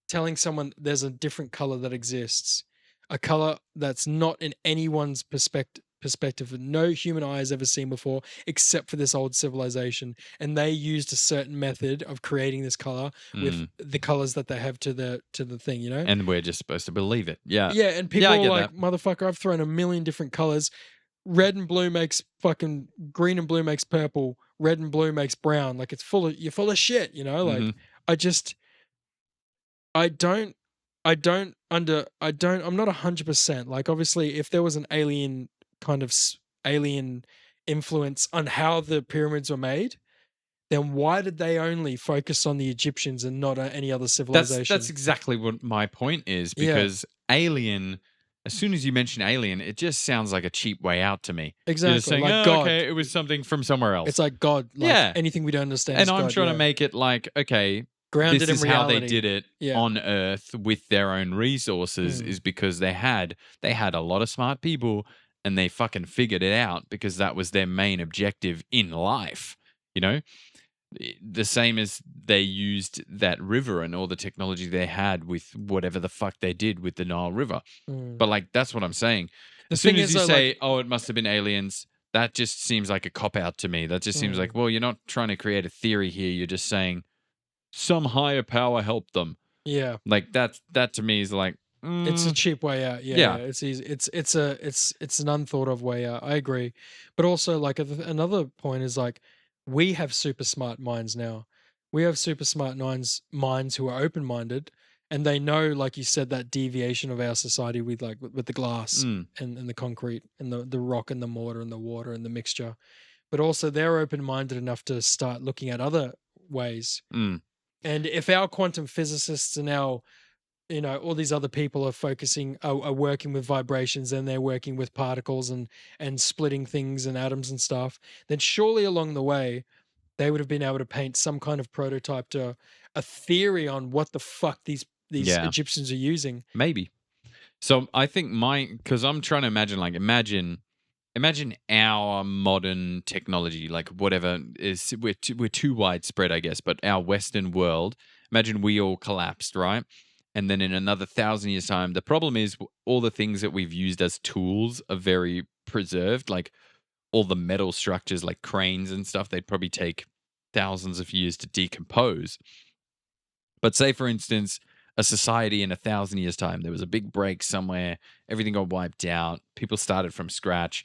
telling someone there's a different color that exists, a color that's not in anyone's perspective that no human eye has ever seen before except for this old civilization, and they used a certain method of creating this color with the colors that they have to the thing, you know. And we're just supposed to believe it. Yeah. Yeah, and people I are get like, that. motherfucker, I've thrown a million different colors. Red and blue makes fucking green, and blue makes purple, red and blue makes brown. Like you're full of shit, you know. Like Mhm. I'm not 100%. Like obviously if there was an alien kind of alien influence on how the pyramids were made, then why did they only focus on the Egyptians and not any other civilization? That's exactly what my point is, Yeah. because alien, as soon as you mention alien, it just sounds like a cheap way out to me. You're Exactly, just saying, like "Oh, God. okay, it was something from somewhere else. It's like God, like Yeah. anything we don't understand. And is I'm God, trying yeah. to make it like, okay, grounded this in is reality. how they did it Yeah. on Earth with their own resources, is because they had a lot of smart people and they fucking figured it out because that was their main objective in life. You know, the same as they used that river and all the technology they had with whatever the fuck they did with the Nile River. Mm. But like, that's what I'm saying. The As soon thing as is, you though, say, like, "Oh, it must have been aliens," that just seems like a cop-out to me. That just seems like, well, you're not trying to create a theory here. You're just saying some higher power helped them. Yeah. Like that to me is like, It's a cheap way out. Yeah. It's easy. It's an unthought of way out. I agree. But also, like, another point is, like, we have super smart minds now. We have super smart minds who are open-minded, and they know, like you said, that deviation of our society with the glass and the concrete and the rock and the mortar and the water and the mixture. But also they're open-minded enough to start looking at other ways. And if our quantum physicists and our, all these other people are working with vibrations, and they're working with particles and splitting things and atoms and stuff, then surely along the way they would have been able to paint some kind of prototype to a theory on what the fuck these Egyptians are using. Maybe. So I think because I'm trying to imagine, like, imagine our modern technology, like whatever is, we're too widespread, I guess, but our Western world, imagine we all collapsed, right? And then in another 1,000 years' time, the problem is all the things that we've used as tools are very preserved, like all the metal structures, like cranes and stuff, they'd probably take thousands of years to decompose. But say, for instance, a society in 1,000 years' time, there was a big break somewhere, everything got wiped out, people started from scratch,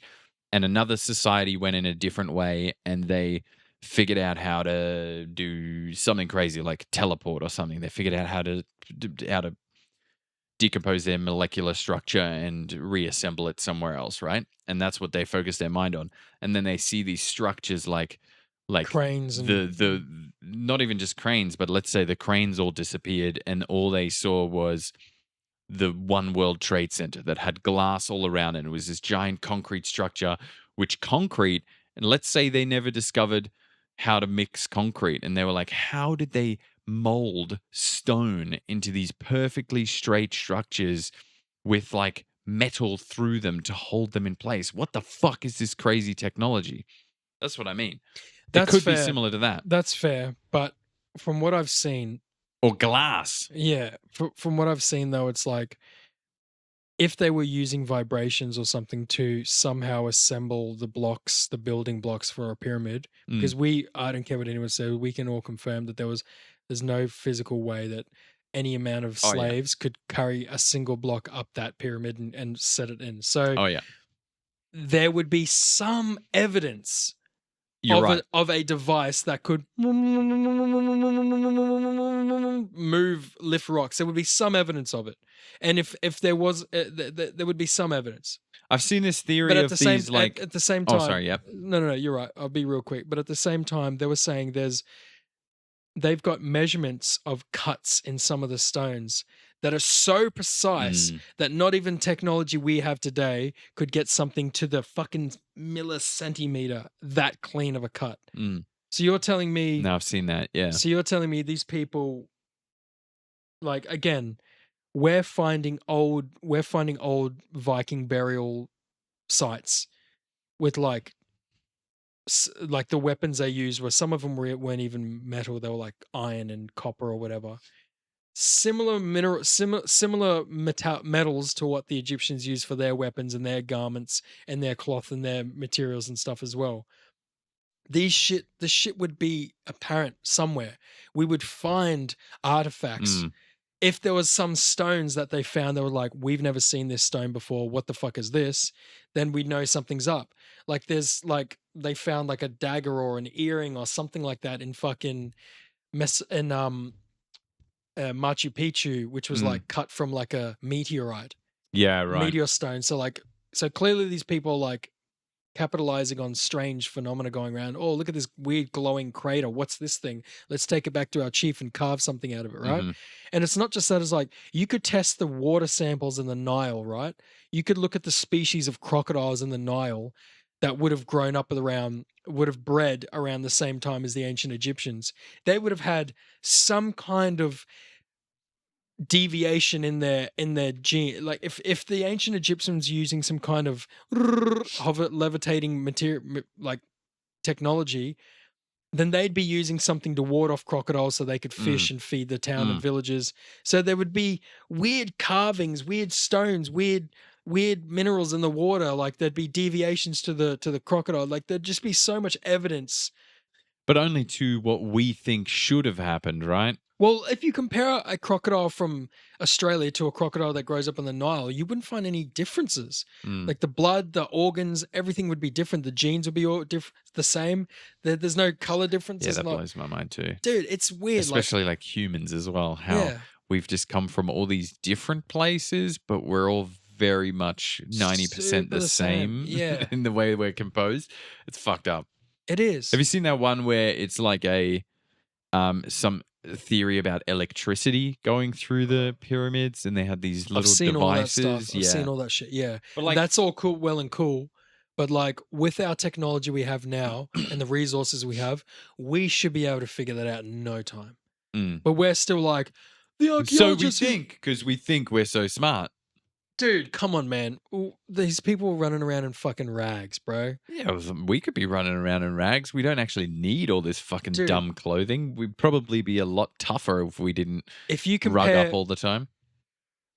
and another society went in a different way, and they figured out how to do something crazy like teleport or something. They figured out how to decompose their molecular structure and reassemble it somewhere else, right? And that's what they focus their mind on. And then they see these structures like cranes and the not even just cranes, but let's say the cranes all disappeared, and all they saw was the One World Trade Center that had glass all around it. And it was this giant concrete structure, and let's say they never discovered how to mix concrete, and they were like, how did they mold stone into these perfectly straight structures with like metal through them to hold them in place? What the fuck is this crazy technology? That's what I mean. It could be similar to that. That's fair, but from what I've seen, or glass. Yeah, from what I've seen though, it's like if they were using vibrations or something to somehow assemble the building blocks for a pyramid, because I don't care what anyone says, we can all confirm that there's no physical way that any amount of slaves could carry a single block up that pyramid and set it in. So there would be some evidence of a device that could lift rocks. There would be some evidence of it, and if there was, there would be some evidence. I've seen this theory of these like at the same time. Oh, sorry. Yep. No, you're right. I'll be real quick. But at the same time, they were saying they've got measurements of cuts in some of the stones that are so precise that not even technology we have today could get something to the fucking millicentimeter that clean of a cut. So you're telling me... No, I've seen that, yeah. So you're telling me these people, like, again, we're finding old Viking burial sites with like the weapons they used, where some of them weren't even metal, they were like iron and copper or whatever. Similar metals to what the Egyptians used for their weapons and their garments and their cloth and their materials and stuff as well. The shit would be apparent somewhere. We would find artifacts. If there was some stones that they found that were like, we've never seen this stone before, what the fuck is this? Then we'd know something's up. Like there's like, they found like a dagger or an earring or something like that in fucking Machu Picchu, which was like cut from like a meteorite. Yeah, right. Meteor stone. So clearly these people are like capitalizing on strange phenomena going around. Oh, look at this weird glowing crater. What's this thing? Let's take it back to our chief and carve something out of it, right? And it's not just that, it's like you could test the water samples in the Nile, right? You could look at the species of crocodiles in the Nile that would have bred around the same time as the ancient Egyptians. They would have had some kind of deviation in their gene. Like if the ancient Egyptians using some kind of levitating material, like technology, then they'd be using something to ward off crocodiles so they could fish and feed the town and villages. So there would be weird carvings, weird stones, weird weird minerals in the water. Like there'd be deviations to the crocodile. Like there'd just be so much evidence. But only to what we think should have happened, right? Well, if you compare a crocodile from Australia to a crocodile that grows up in the Nile, you wouldn't find any differences. Mm. Like the blood, the organs, everything would be different. The genes would be all the same. There's no color Yeah, differences. that blows my mind too. Dude, it's weird. Especially like humans as well. How Yeah. we've just come from all these different places, but we're all very much 90% Super the the same. same Yeah. in the way we're composed. It's fucked up. It is. Have you seen that one where it's like some theory about electricity going through the pyramids, and they had these little I've seen all that devices? stuff. I've seen all that shit. Yeah. But like, That's all cool, well and cool. But like with our technology we have now and the resources we have, we should be able to figure that out in no time. Mm. But we're still like, the so we archaeologists. think, because we think we're so smart. Dude, come on, man. These people running around in fucking rags, bro. Yeah, we could be running around in rags. We don't actually need all this fucking Dude. dumb clothing. We'd probably be a lot tougher if we didn't If you rug compare, up all the time.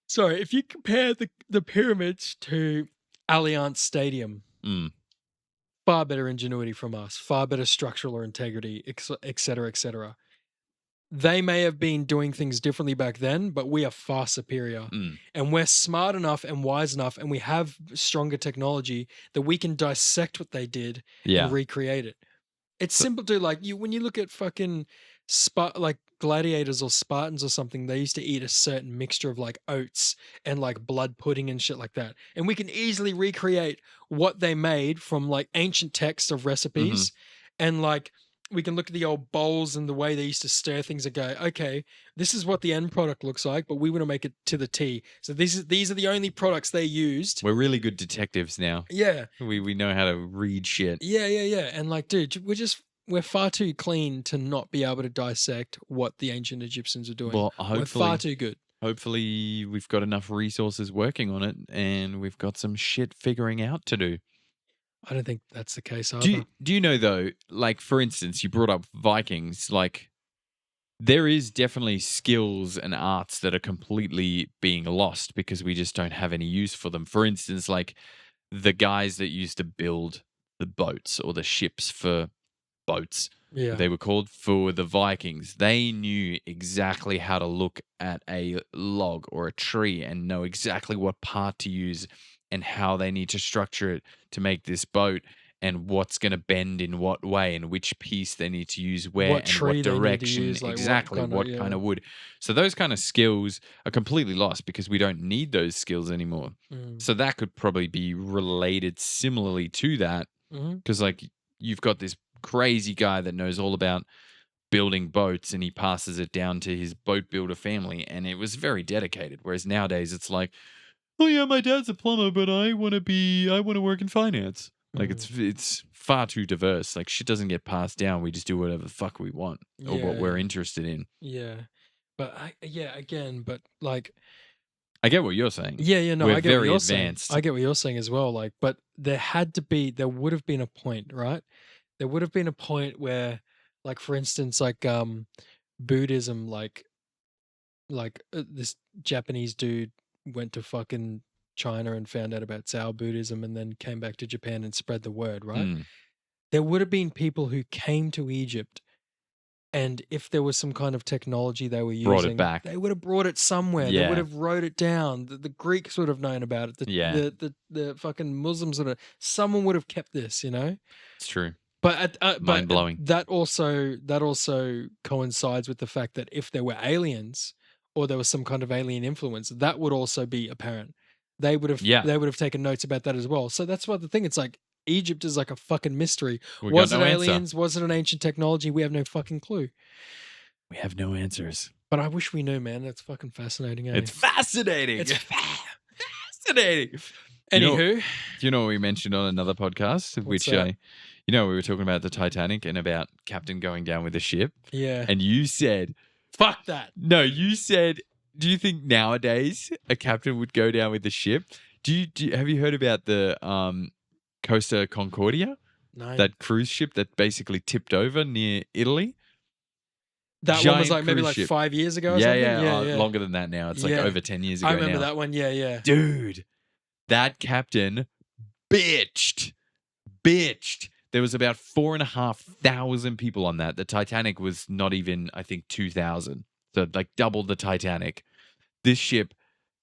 sorry, if you compare the pyramids to Allianz Stadium, Mm. far better ingenuity from us, far better structural integrity, et cetera, et cetera. They may have been doing things differently back then, but we are far superior. Mm. And we're smart enough and wise enough, and we have stronger technology that we can dissect what they did Yeah. and recreate it. It's So- simple to like when you look at fucking like gladiators or Spartans or something, they used to eat a certain mixture of like oats and like blood pudding and shit like that. And we can easily recreate what they made from like ancient texts of recipes. And like we can look at the old bowls and the way they used to stir things and go, okay, this is what the end product looks like, but we want to make it to the T. So these are the only products they used. We're really good detectives now. Yeah. We know how to read shit. Yeah. And like, dude, we're far too clean to not be able to dissect what the ancient Egyptians are doing. Well, We're far too good. hopefully we've got enough resources working on it, and we've got some shit figuring out to do. I don't think that's the case either. Do you know though, like for instance, you brought up Vikings, like there is definitely skills and arts that are completely being lost because we just don't have any use for them. For instance, like the guys that used to build the boats or the ships for boats, Yeah. they were called, for the Vikings. They knew exactly how to look at a log or a tree and know exactly what part to use and how they need to structure it to make this boat, and what's going to bend in what way and which piece they need to use where What and tree what they need to direction, use, like, what exactly kinda- what yeah. kind of wood. So those kind of skills are completely lost because we don't need those skills anymore. Mm. So that could probably be related similarly to that, Mhm. because like you've got this crazy guy that knows all about building boats and he passes it down to his boat builder family, and it was very dedicated. Whereas nowadays it's like, oh yeah, my dad's a plumber, but I want to work in finance. Like it's far too diverse. Like shit doesn't get passed down. We just do whatever the fuck we want or what we're interested in. Yeah. But again, but like, I get what you're saying. no, We're I get very what you're advanced. saying. I get what you're saying as well. Like, but there would have been a point, right? There would have been a point where, like, for instance, like Buddhism, like this Japanese dude went to fucking China and found out about Tao Buddhism and then came back to Japan and spread the word, right? Mm. There would have been people who came to Egypt, and if there was some kind of technology they were using, Brought it back. they would have brought it somewhere. They Yeah. would have wrote it down. The Greeks would have known about it. Yeah. The fucking Muslims would have. Someone would have kept this, you know. It's true. But Mind-blowing. That also coincides with the fact that if there were aliens or there was some kind of alien influence, that would also be apparent. They would have taken notes about that as well. So that's what the thing. It's like Egypt is like a fucking mystery. We Was got it no aliens? answer. Was it an ancient technology? We have no fucking clue. We have no answers. But I wish we knew, man. That's fucking fascinating. Eh? It's fascinating. It's fascinating. You know- Anywho, Do you know what we mentioned on another podcast? What's Which that? we were talking about the Titanic and about Captain going down with the ship. yeah. And you said, Fuck that. no, you said, do you think nowadays a captain would go down with the ship? Have you heard about the Costa Concordia, No. that cruise ship that basically tipped over near Italy? That one was giant like maybe cruise like ship. 5 years ago or Yeah, something. yeah, Yeah. longer than that now. It's like Yeah. over 10 years ago I remember now. that one. Yeah. Dude, That captain bitched. There was about 4,500 people on that. The Titanic was not even, I think, 2,000. So like double the Titanic. This ship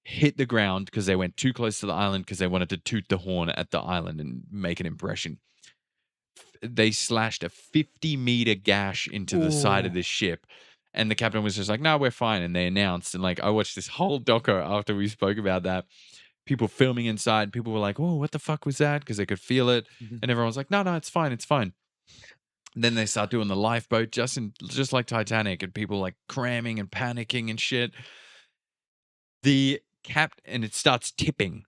hit the ground because they went too close to the island because they wanted to toot the horn at the island and make an impression. They slashed a 50-meter gash into the side of Ooh. this ship. And the captain was just like, no, we're fine. And they announced, and like I watched this whole doco after we spoke about that. People filming inside, people were like, whoa, what the fuck was that? Because they could feel it. Mhm. And everyone was like, no, it's fine, it's fine. And then they start doing the lifeboat just like Titanic, and people like cramming and panicking and shit. The and it starts tipping.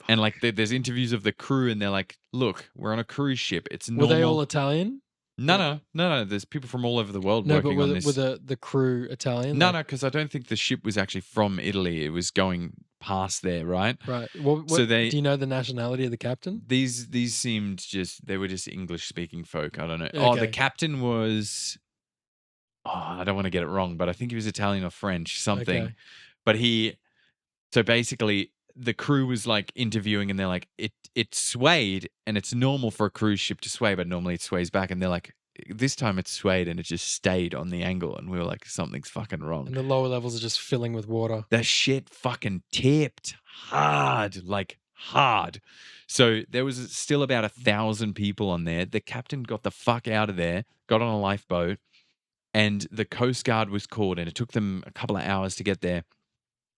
And like there's interviews of the crew, and they're like, look, we're on a cruise ship. It's normal. Were they all Italian? No. There's people from all over the world No, but working on this. were the crew Italian? No, because I don't think the ship was actually from Italy. It was going past there, right? Right. So do you know the nationality of the captain? These seemed they were just English speaking folk. I don't know. Oh, the Okay. captain was, I don't want to get it wrong, but I think he was Italian or French, something. Okay. But so basically the crew was like interviewing, and they're like, it swayed, and it's normal for a cruise ship to sway, but normally it sways back. And they're like, this time it swayed and it just stayed on the angle. And we were like, something's fucking wrong. And the lower levels are just filling with water. The shit fucking tipped hard, like hard. So there was still about 1,000 people on there. The captain got the fuck out of there, got on a lifeboat, and the Coast Guard was called, and it took them a couple of hours to get there.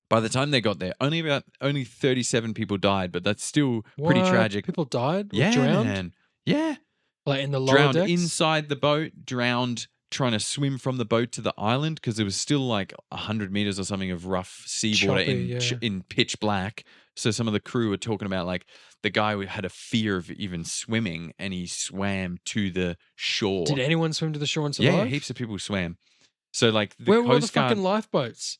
By the time they got there, only 37 people died, but that's still pretty What? tragic. People died? Yeah, Drowned? man. Yeah. Like in the lower Drowned decks? inside the boat, drowned trying to swim from the boat to the island because there was still like 100 meters or something of rough seawater Choppy, in pitch black. So some of the crew were talking about like the guy who had a fear of even swimming, and he swam to the shore. Did anyone swim to the shore and survive? Yeah, heaps of people swam. So like the Where were all the Coast Guard, fucking lifeboats?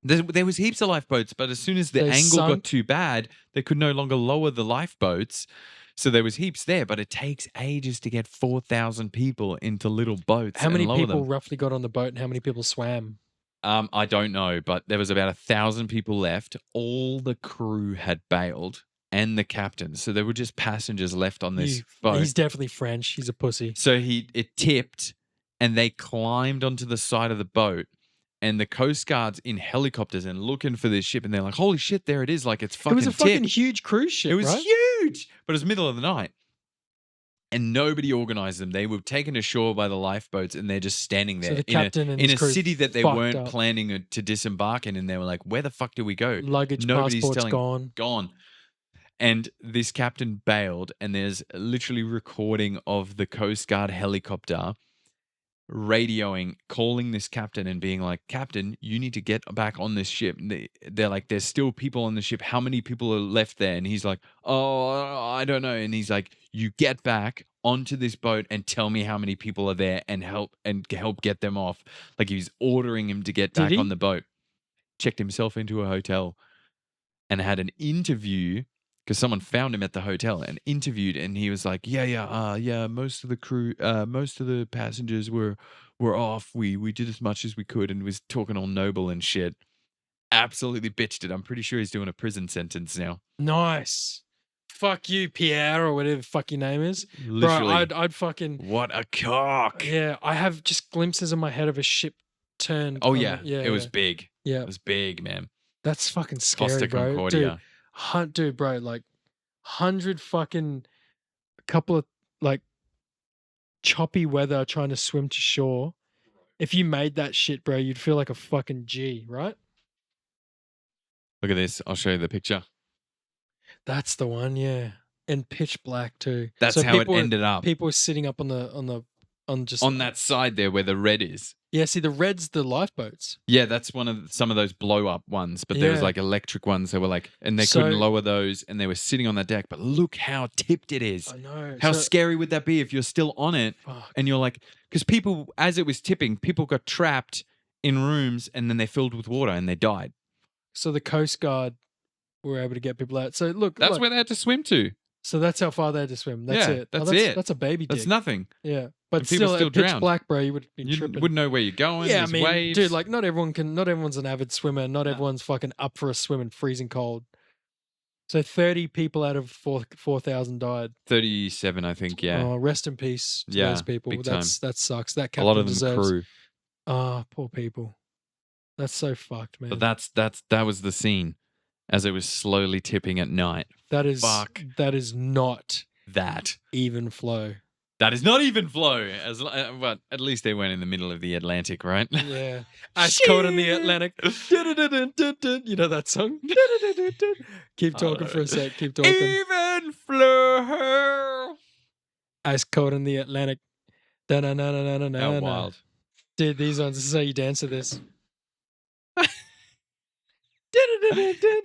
there was heaps of lifeboats, but as soon as the They angle got sunk? too bad, they could no longer lower the lifeboats. So there was heaps there, but it takes ages to get 4,000 people into little boats. How many and lower people them. roughly got on the boat and how many people swam? I don't know, but there was about 1,000 people left. All the crew had bailed, and the captain. So there were just passengers left on this boat. He's definitely French. He's a pussy. So it tipped, and they climbed onto the side of the boat. And the Coast Guard's in helicopters and looking for this ship, and they're like, "Holy shit, there it is! Like it's fucking." It was a fucking tipped." huge cruise ship, It was right? huge, but it was middle of the night, and nobody organized them. They were taken ashore by the lifeboats, and they're just standing So there the captain and in his a crew city that they fucked weren't up. planning to disembark in, and they were like, "Where the fuck do we go?" Luggage, Nobody's passports telling- gone. Gone. And this captain bailed, and there's literally recording of the Coast Guard helicopter radioing, calling this captain and being like, "Captain, you need to get back on this ship." And they're like, "There's still people on the ship. How many people are left there?" And he's like, "Oh, I don't know." And he's like, "You get back onto this boat and tell me how many people are there and help get them off." Like he was ordering him to get Did back he? on the boat. Checked himself into a hotel and had an interview because someone found him at the hotel and interviewed, and he was like, yeah, most of the crew, most of the passengers were off. We did as much as we could, and was talking all noble and shit. Absolutely bitched it. I'm pretty sure he's doing a prison sentence now. Nice. Fuck you, Pierre, or whatever the fuck your name is. Literally. Bro, I'd fucking... What a cock. Yeah, I have just glimpses in my head of a ship turned. Oh, on yeah. the- It was big. Yeah, It was big, man. that's fucking scary, Costa bro. Concordia. Dude, bro, like 100 fucking couple of like choppy weather trying to swim to shore. If you made that shit, bro, you'd feel like a fucking G, right? Look at this. I'll show you the picture. That's the one, yeah. And pitch black too. That's So how it people were- ended up. People were sitting up on just On that side there where the red is. Yeah, see the red's the lifeboats. Yeah, that's some of those blow up ones, but there was Yeah. like electric ones that were like, and they So- couldn't lower those, and they were sitting on that deck. But look how tipped it is. I know. How so, scary would that be if you're still on it fuck. and you're like, because people, as it was tipping, people got trapped in rooms and then they filled with water and they died. So the Coast Guard were able to get people out. So look, That's look, where they had to swim to. so that's how far they had to swim. That's Yeah, it. that's it. That's a baby That's dick. nothing. Yeah, but And people still, still at pitch drowned. black, bro, you would be You tripping. wouldn't know where you're going. Yeah, I There's mean, waves. dude, like not everyone's an avid swimmer. Not everyone's fucking up for a swim in freezing cold. So 30 people out of 4,000 died. 37, I think. Yeah, Oh, rest in peace to Yeah, those people. big That sucks. That a captain lot of them deserves. crew. Oh, poor people. That's so fucked, man. But that was the scene as it was slowly tipping at night. That is Fuck. That is not That even flow. is not even flow. But at least they weren't in the middle of the Atlantic, right? Yeah. Ice cold in the Atlantic. You know that song? Keep talking for a sec. Keep talking. Even flow. Ice cold in the Atlantic. How How wild. Dude, these ones, this is how you dance to this.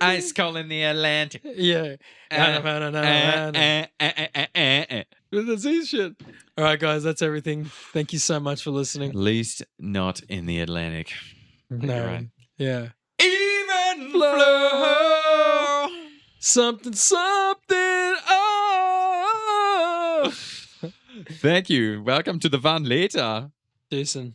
Ice cold in the Atlantic. Yeah. That's his shit. All right, guys, that's everything. Thank you so much for listening. At least not in the Atlantic. No. right. Yeah. Even flow. Something. Oh. Thank you. Welcome to the Van Later. Decent.